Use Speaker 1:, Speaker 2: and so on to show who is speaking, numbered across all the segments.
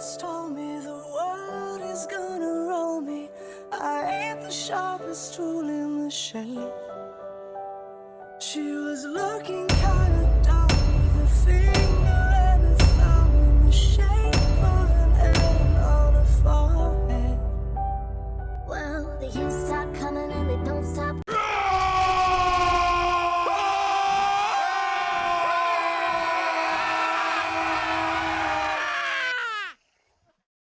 Speaker 1: once told me the world is gonna roll me. I ain't the sharpest tool in the shed. She was looking kinda dumb with a finger and a thumb in the shape of an N on her forehead.
Speaker 2: Well, the years start coming and they don't stop.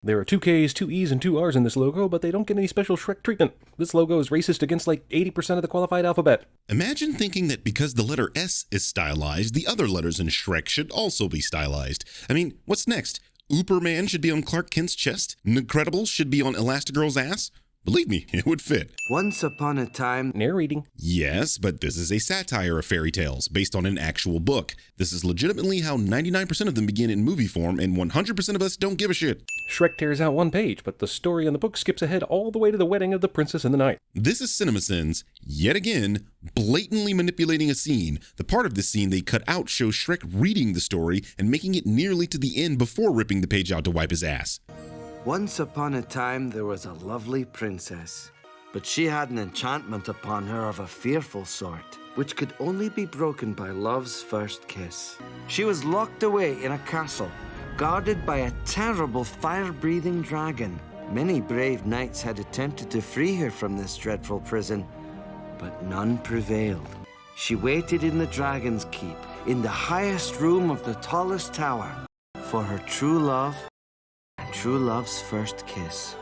Speaker 3: There are 2 Ks, 2 Es, and 2 Rs in this logo, but they don't get any special Shrek treatment. This logo is racist against like 80% of the qualified alphabet.
Speaker 4: Imagine thinking that because the letter S is stylized, the other letters in Shrek should also be stylized. I mean, what's next? Uberman should be on Clark Kent's chest? Incredibles should be on Elastigirl's ass? Believe me, it would fit.
Speaker 5: Once upon a time...
Speaker 3: Narrating.
Speaker 4: Yes, but this is a satire of fairy tales based on an actual book. This is legitimately how 99% of them begin in movie form, and 100% of us don't give a shit.
Speaker 3: Shrek tears out 1 page, but the story in the book skips ahead all the way to the wedding of the princess and the knight.
Speaker 4: This is CinemaSins, yet again, blatantly manipulating a scene. The part of this scene they cut out shows Shrek reading the story and making it nearly to the end before ripping the page out to wipe his ass.
Speaker 5: Once upon a time, there was a lovely princess, but she had an enchantment upon her of a fearful sort, which could only be broken by love's first kiss. She was locked away in a castle, guarded by a terrible fire-breathing dragon. Many brave knights had attempted to free her from this dreadful prison, but none prevailed. She waited in the dragon's keep, in the highest room of the tallest tower, for her true love, true love's first kiss.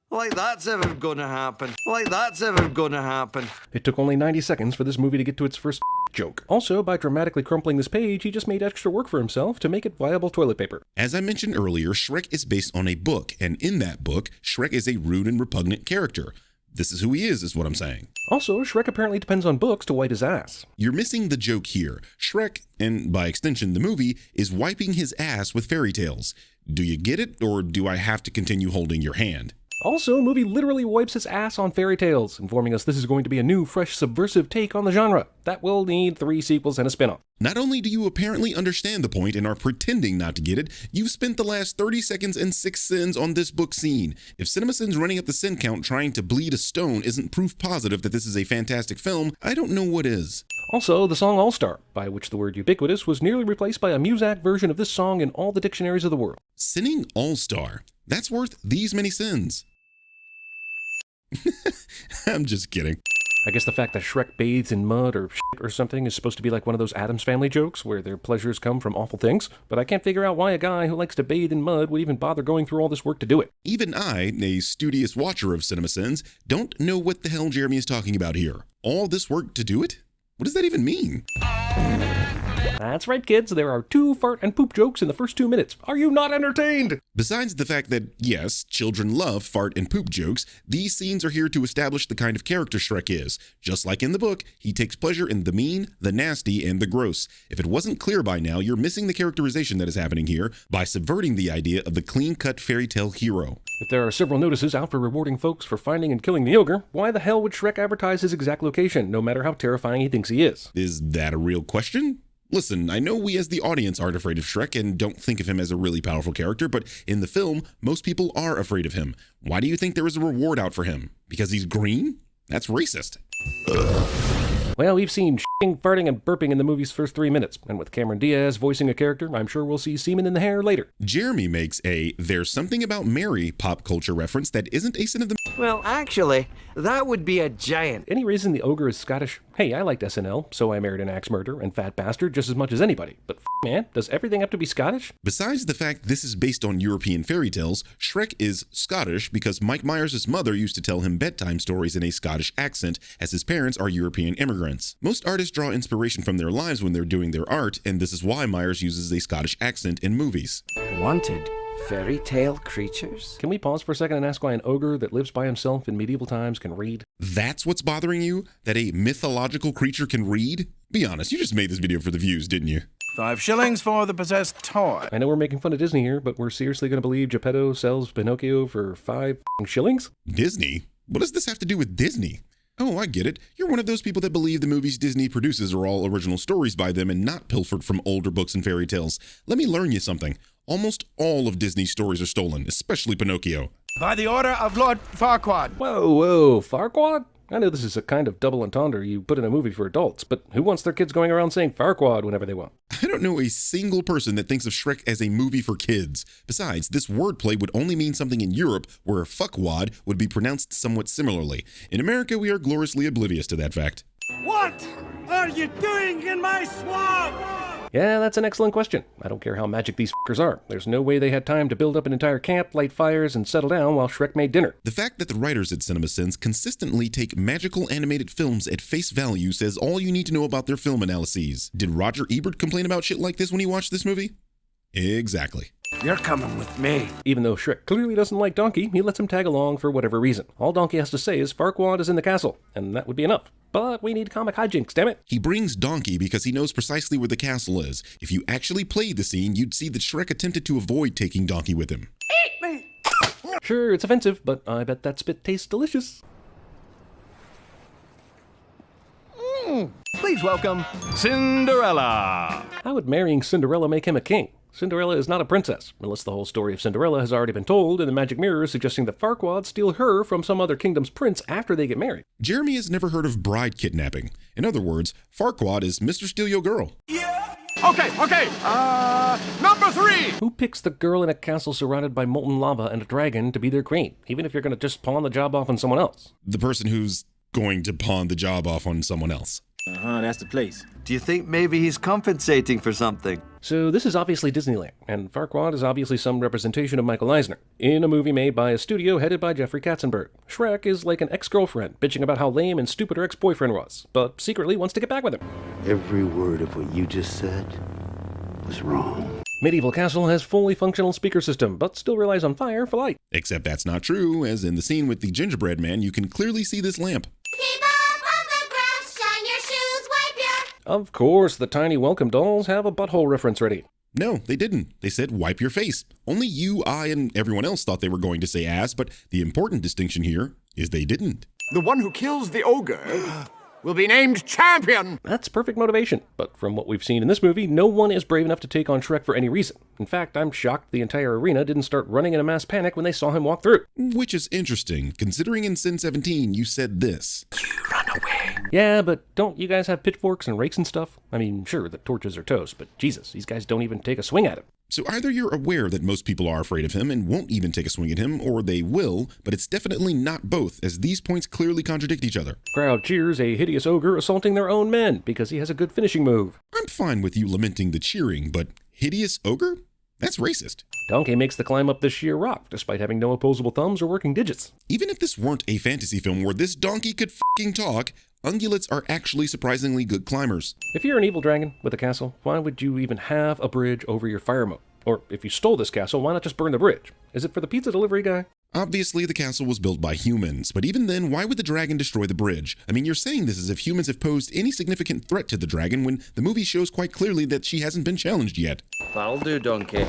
Speaker 5: Like that's ever gonna happen. Like that's ever gonna happen.
Speaker 3: It took only 90 seconds for this movie to get to its first joke. Also, by dramatically crumpling this page, he just made extra work for himself to make it viable toilet paper.
Speaker 4: As I mentioned earlier, Shrek is based on a book, and in that book, Shrek is a rude and repugnant character. This is who he is what I'm saying.
Speaker 3: Also, Shrek apparently depends on books to wipe his ass.
Speaker 4: You're missing the joke here. Shrek, and by extension the movie, is wiping his ass with fairy tales. Do you get it, or do I have to continue holding your hand?
Speaker 3: Also, the movie literally wipes his ass on fairy tales, informing us this is going to be a new, fresh, subversive take on the genre. That will need 3 sequels and a spin-off.
Speaker 4: Not only do you apparently understand the point and are pretending not to get it, you've spent the last 30 seconds and 6 sins on this book scene. If CinemaSins running up the sin count trying to bleed a stone isn't proof positive that this is a fantastic film, I don't know what is.
Speaker 3: Also, the song All-Star, by which the word ubiquitous was nearly replaced by a Muzak version of this song in all the dictionaries of the world.
Speaker 4: Sinning All-Star. That's worth these many sins. I'm just kidding.
Speaker 3: I guess the fact that Shrek bathes in mud or shit or something is supposed to be like one of those Addams Family jokes where their pleasures come from awful things, but I can't figure out why a guy who likes to bathe in mud would even bother going through all this work to do it.
Speaker 4: Even I, a studious watcher of CinemaSins, don't know what the hell Jeremy is talking about here. All this work to do it? What does that even mean?
Speaker 3: That's right, kids. There are 2 fart and poop jokes in the first 2 minutes. Are you not entertained?
Speaker 4: Besides the fact that, yes, children love fart and poop jokes, these scenes are here to establish the kind of character Shrek is. Just like in the book, he takes pleasure in the mean, the nasty, and the gross. If it wasn't clear by now, you're missing the characterization that is happening here by subverting the idea of the clean-cut fairy tale hero.
Speaker 3: If there are several notices out for rewarding folks for finding and killing the ogre, why the hell would Shrek advertise his exact location, no matter how terrifying he thinks he is?
Speaker 4: Is that a real question? Listen, I know we as the audience aren't afraid of Shrek and don't think of him as a really powerful character, but in the film, most people are afraid of him. Why do you think there is a reward out for him? Because he's green? That's racist.
Speaker 3: Well, we've seen shitting, farting, and burping in the movie's first 3 minutes, and with Cameron Diaz voicing a character, I'm sure we'll see semen in the hair later.
Speaker 4: Jeremy makes a "There's Something About Mary" pop culture reference that isn't a sin of the...
Speaker 5: Well, actually, that would be a giant.
Speaker 3: Any reason the ogre is Scottish? Hey, I liked SNL, So I Married an Axe Murderer and Fat Bastard just as much as anybody. But man, does everything have to be Scottish?
Speaker 4: Besides the fact this is based on European fairy tales, Shrek is Scottish because Mike Myers' mother used to tell him bedtime stories in a Scottish accent, as his parents are European immigrants. Most artists draw inspiration from their lives when they're doing their art, and this is why Myers uses a Scottish accent in movies.
Speaker 5: Wanted fairy tale creatures?
Speaker 3: Can we pause for a second and ask why an ogre that lives by himself in medieval times can read?
Speaker 4: That's what's bothering you? That a mythological creature can read? Be honest, you just made this video for the views, didn't you?
Speaker 6: 5 shillings for the possessed toy.
Speaker 3: I know we're making fun of Disney here, but we're seriously going to believe Geppetto sells Pinocchio for 5 shillings?
Speaker 4: Disney? What does this have to do with Disney? Oh, I get it. You're one of those people that believe the movies Disney produces are all original stories by them and not pilfered from older books and fairy tales. Let me learn you something. Almost all of Disney's stories are stolen, especially Pinocchio.
Speaker 6: By the order of Lord Farquaad.
Speaker 3: Whoa, Farquaad? I know this is a kind of double entendre you put in a movie for adults, but who wants their kids going around saying Farquaad whenever they want?
Speaker 4: I don't know a single person that thinks of Shrek as a movie for kids. Besides, this wordplay would only mean something in Europe, where fuckwad would be pronounced somewhat similarly. In America, we are gloriously oblivious to that fact.
Speaker 7: What are you doing in my swamp?
Speaker 3: Yeah, that's an excellent question. I don't care how magic these fuckers are. There's no way they had time to build up an entire camp, light fires, and settle down while Shrek made dinner.
Speaker 4: The fact that the writers at CinemaSins consistently take magical animated films at face value says all you need to know about their film analyses. Did Roger Ebert complain about shit like this when he watched this movie? Exactly.
Speaker 6: You're coming with me.
Speaker 3: Even though Shrek clearly doesn't like Donkey, he lets him tag along for whatever reason. All Donkey has to say is Farquaad is in the castle, and that would be enough. But we need comic hijinks, damn it.
Speaker 4: He brings Donkey because he knows precisely where the castle is. If you actually played the scene, you'd see that Shrek attempted to avoid taking Donkey with him.
Speaker 7: Eat me!
Speaker 3: Sure, it's offensive, but I bet that spit tastes delicious.
Speaker 6: Please welcome Cinderella.
Speaker 3: How would marrying Cinderella make him a king? Cinderella is not a princess, unless the whole story of Cinderella has already been told and the magic mirror is suggesting that Farquaad steal her from some other kingdom's prince after they get married.
Speaker 4: Jeremy has never heard of bride kidnapping. In other words, Farquaad is Mr. Steal Your Girl.
Speaker 6: Okay. Number 3.
Speaker 3: Who picks the girl in a castle surrounded by molten lava and a dragon to be their queen, even if you're going to just pawn the job off on someone else?
Speaker 4: The person who's going to pawn the job off on someone else.
Speaker 7: That's the place.
Speaker 5: Do you think maybe he's compensating for something?
Speaker 3: So this is obviously Disneyland, and Farquaad is obviously some representation of Michael Eisner, in a movie made by a studio headed by Jeffrey Katzenberg. Shrek is like an ex-girlfriend, bitching about how lame and stupid her ex-boyfriend was, but secretly wants to get back with him.
Speaker 8: Every word of what you just said was wrong.
Speaker 3: Medieval Castle has fully functional speaker system, but still relies on fire for light.
Speaker 4: Except that's not true, as in the scene with the gingerbread man, you can clearly see this lamp.
Speaker 2: Keep up on the grass, shine your shoes, wipe your...
Speaker 3: Of course, the tiny welcome dolls have a butthole reference ready.
Speaker 4: No, they didn't. They said wipe your face. Only you, I, and everyone else thought they were going to say ass, but the important distinction here is they didn't.
Speaker 6: The one who kills the ogre will be named champion.
Speaker 3: That's perfect motivation, but from what we've seen in this movie, no one is brave enough to take on Shrek for any reason. In fact, I'm shocked the entire arena didn't start running in a mass panic when they saw him walk through.
Speaker 4: Which is interesting, considering in Sin 17 you said this.
Speaker 3: Yeah, but don't you guys have pitchforks and rakes and stuff? I mean, sure, the torches are toast, but Jesus, these guys don't even take a swing at him.
Speaker 4: So either you're aware that most people are afraid of him and won't even take a swing at him, or they will, but it's definitely not both, as these points clearly contradict each other.
Speaker 3: Crowd cheers a hideous ogre assaulting their own men because he has a good finishing move.
Speaker 4: I'm fine with you lamenting the cheering, but hideous ogre? That's racist.
Speaker 3: Donkey makes the climb up the sheer rock, despite having no opposable thumbs or working digits.
Speaker 4: Even if this weren't a fantasy film where this donkey could f***ing talk, ungulates are actually surprisingly good climbers.
Speaker 3: If you're an evil dragon with a castle, why would you even have a bridge over your fire moat? Or if you stole this castle, why not just burn the bridge? Is it for the pizza delivery guy?
Speaker 4: Obviously, the castle was built by humans, but even then, why would the dragon destroy the bridge? I mean, you're saying this as if humans have posed any significant threat to the dragon when the movie shows quite clearly that she hasn't been challenged yet.
Speaker 5: That'll do, donkey.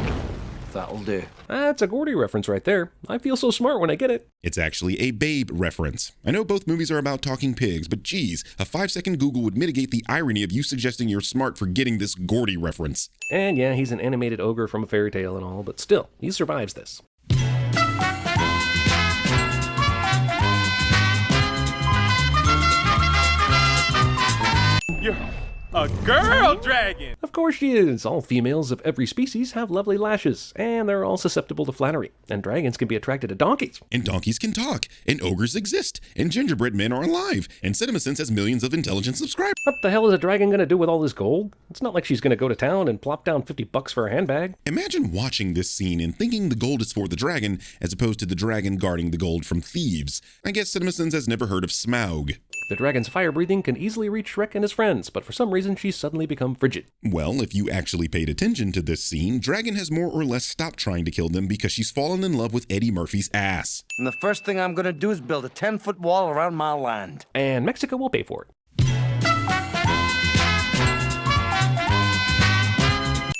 Speaker 5: That'll do.
Speaker 3: That's a Gordy reference right there. I feel so smart when I get it.
Speaker 4: It's actually a Babe reference. I know both movies are about talking pigs, but geez, a 5-second Google would mitigate the irony of you suggesting you're smart for getting this Gordy reference.
Speaker 3: And yeah, he's an animated ogre from a fairy tale and all, but still, he survives this.
Speaker 7: You're a girl dragon!
Speaker 3: Of course she is. All females of every species have lovely lashes, and they're all susceptible to flattery. And dragons can be attracted to donkeys.
Speaker 4: And donkeys can talk, and ogres exist, and gingerbread men are alive, and CinemaSins has millions of intelligent subscribers.
Speaker 3: What the hell is a dragon gonna do with all this gold? It's not like she's gonna go to town and plop down $50 for a handbag.
Speaker 4: Imagine watching this scene and thinking the gold is for the dragon, as opposed to the dragon guarding the gold from thieves. I guess CinemaSins has never heard of Smaug.
Speaker 3: The dragon's fire breathing can easily reach Shrek and his friends, but for some reason she's suddenly become frigid.
Speaker 4: Well, if you actually paid attention to this scene, Dragon has more or less stopped trying to kill them because she's fallen in love with Eddie Murphy's ass.
Speaker 5: And the first thing I'm gonna do is build a 10-foot wall around my land.
Speaker 3: And Mexico will pay for it.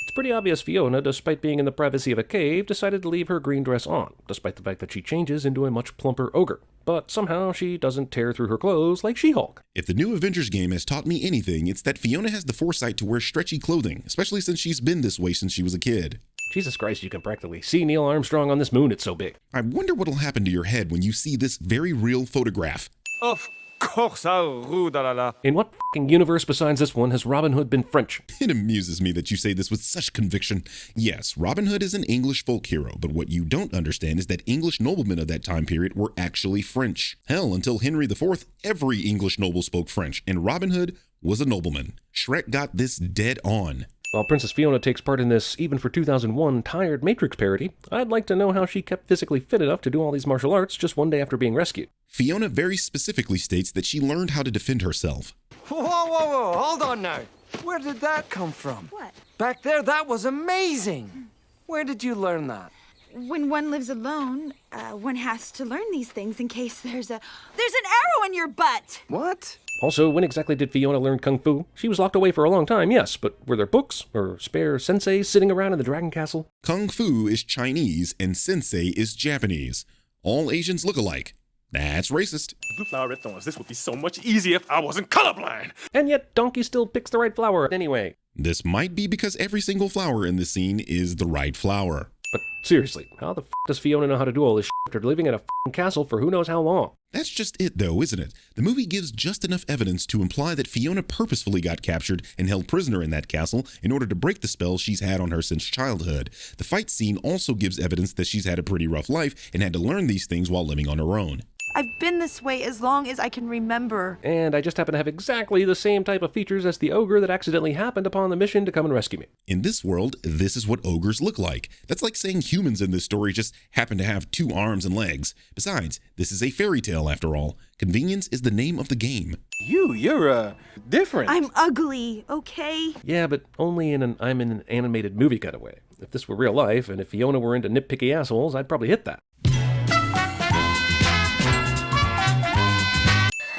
Speaker 3: It's pretty obvious Fiona, despite being in the privacy of a cave, decided to leave her green dress on, despite the fact that she changes into a much plumper ogre. But somehow she doesn't tear through her clothes like She-Hulk.
Speaker 4: If the new Avengers game has taught me anything, it's that Fiona has the foresight to wear stretchy clothing, especially since she's been this way since she was a kid.
Speaker 3: Jesus Christ, you can practically see Neil Armstrong on this moon, it's so big.
Speaker 4: I wonder what'll happen to your head when you see this very real photograph.
Speaker 7: Of course,
Speaker 3: In what fucking universe besides this one has Robin Hood been French?
Speaker 4: It amuses me that you say this with such conviction. Yes, Robin Hood is an English folk hero, but what you don't understand is that English noblemen of that time period were actually French. Hell, until Henry IV, every English noble spoke French, and Robin Hood was a nobleman. Shrek got this dead on.
Speaker 3: While Princess Fiona takes part in this, even for 2001, tired Matrix parody, I'd like to know how she kept physically fit enough to do all these martial arts just one day after being rescued.
Speaker 4: Fiona very specifically states that she learned how to defend herself.
Speaker 5: Whoa, hold on now. Where did that come from?
Speaker 9: What?
Speaker 5: Back there, that was amazing. Where did you learn that?
Speaker 9: When one lives alone, one has to learn these things in case there's an arrow in your butt.
Speaker 5: What?
Speaker 3: Also, when exactly did Fiona learn Kung Fu? She was locked away for a long time, yes, but were there books or spare senseis sitting around in the Dragon Castle?
Speaker 4: Kung Fu is Chinese and sensei is Japanese. All Asians look alike. That's racist.
Speaker 10: Blue flower, red thorns. This would be so much easier if I wasn't colorblind.
Speaker 3: And yet, Donkey still picks the right flower anyway.
Speaker 4: This might be because every single flower in this scene is the right flower.
Speaker 3: But seriously, how the f*** does Fiona know how to do all this shit after living in a f***ing castle for who knows how long?
Speaker 4: That's just it though, isn't it? The movie gives just enough evidence to imply that Fiona purposefully got captured and held prisoner in that castle in order to break the spell she's had on her since childhood. The fight scene also gives evidence that she's had a pretty rough life and had to learn these things while living on her own.
Speaker 1: I've been this way as long as I can remember.
Speaker 3: And I just happen to have exactly the same type of features as the ogre that accidentally happened upon the mission to come and rescue me.
Speaker 4: In this world, this is what ogres look like. That's like saying humans in this story just happen to have 2 arms and legs. Besides, this is a fairy tale after all. Convenience is the name of the game.
Speaker 10: You're different.
Speaker 1: I'm ugly, okay?
Speaker 3: Yeah, but only I'm in an animated movie kind of way. If this were real life, and if Fiona were into nitpicky assholes, I'd probably hit that.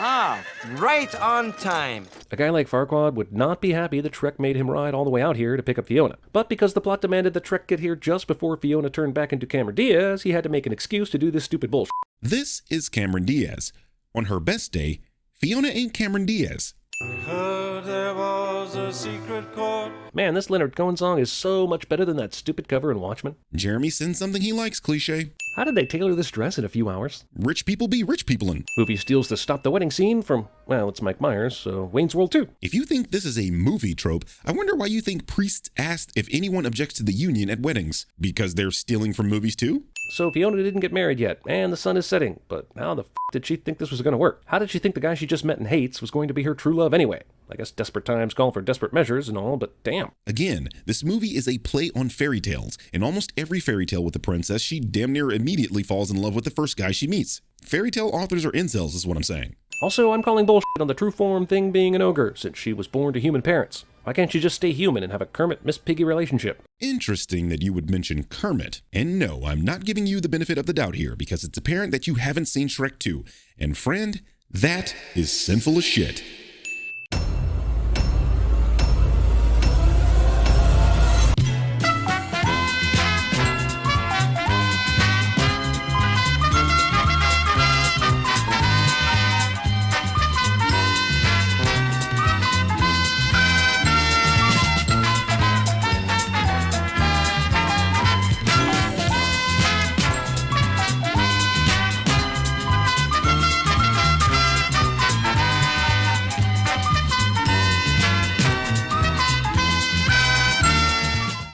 Speaker 5: Ah, right on time.
Speaker 3: A guy like Farquaad would not be happy that Shrek made him ride all the way out here to pick up Fiona. But because the plot demanded that Shrek get here just before Fiona turned back into Cameron Diaz, he had to make an excuse to do this stupid bullshit.
Speaker 4: This is Cameron Diaz. On her best day, Fiona ain't Cameron Diaz.
Speaker 7: Heard there was a secret chord.
Speaker 3: Man, this Leonard Cohen song is so much better than that stupid cover in Watchmen.
Speaker 4: Jeremy sends something he likes cliche.
Speaker 3: How did they tailor this dress in a few hours?
Speaker 4: Rich people be rich peoplein'.
Speaker 3: Movie steals the stop the wedding scene from, well, it's Mike Myers, so Wayne's World 2.
Speaker 4: If you think this is a movie trope, I wonder why you think priests asked if anyone objects to the union at weddings. Because they're stealing from movies too?
Speaker 3: So Fiona didn't get married yet, and the sun is setting, but how the f*** did she think this was going to work? How did she think the guy she just met and hates was going to be her true love anyway? I guess desperate times call for desperate measures and all, but damn.
Speaker 4: Again, this movie is a play on fairy tales. In almost every fairy tale with a princess, she damn near immediately falls in love with the first guy she meets. Fairy tale authors are incels is what I'm saying.
Speaker 3: Also, I'm calling bullshit on the true form thing being an ogre, since she was born to human parents. Why can't she just stay human and have a Kermit Miss Piggy relationship?
Speaker 4: Interesting that you would mention Kermit. And no, I'm not giving you the benefit of the doubt here, because it's apparent that you haven't seen Shrek 2. And friend, that is sinful as shit.